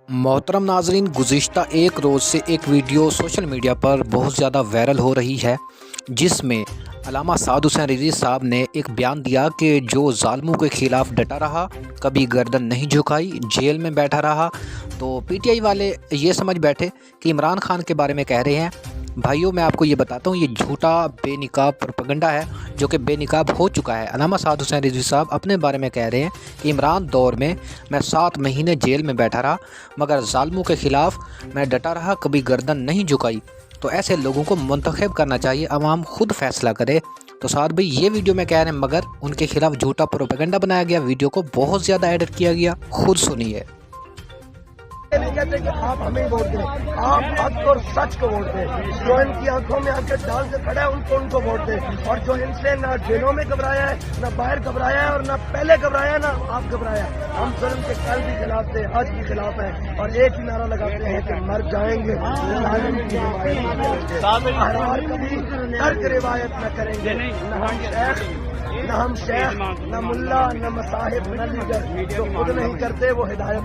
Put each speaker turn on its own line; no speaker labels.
मोहतरम नाजरीन, गुज़िश्ता एक रोज़ से एक वीडियो सोशल मीडिया पर बहुत ज़्यादा वायरल हो रही है, जिसमें अल्लामा साद हुसैन रिज़वी साहब ने एक बयान दिया कि जो ज़ालिमों के ख़िलाफ़ डटा रहा, कभी गर्दन नहीं झुकाई, जेल में बैठा रहा। तो पीटीआई वाले ये समझ बैठे कि इमरान खान के बारे में कह रहे हैं। भाइयों, मैं आपको ये बताता हूँ, ये झूठा बेनिकाब प्रोपेगेंडा है जो कि बेनिकाब हो चुका है। अल्लामा साद हुसैन रिज़वी साहब अपने बारे में कह रहे हैं कि इमरान दौर में मैं 7 महीने जेल में बैठा रहा, मगर ज़ालिमों के ख़िलाफ़ मैं डटा रहा, कभी गर्दन नहीं झुकाई। तो ऐसे लोगों को मुंतखब करना चाहिए, अवाम खुद फैसला करे। तो साद भाई, ये वीडियो में कह रहे हैं मगर उनके खिलाफ़ झूठा प्रोपेगेंडा बनाया गया, वीडियो को बहुत ज़्यादा एडिट किया गया, खुद सुनिए।
नहीं कहते कि आप हमें वोट दें, आप हक और सच को वोट दें। जो इनकी आंखों में आके डाल के खड़ा है उनको वोट दें। और जो इनसे ना जेलों में घबराया है, ना बाहर घबराया है, और ना पहले घबराया है, ना आप घबराया। हम जुल्म के कल भी खिलाफ थे, आज भी खिलाफ है, और एक ही नारा लगाते हैं कि मर जाएंगे, कभी तर्क रिवायत न करेंगे। न हम शेख, न मुल्ला, न मसाहिब, न लीडर। जो खुद नहीं करते वो हिदायत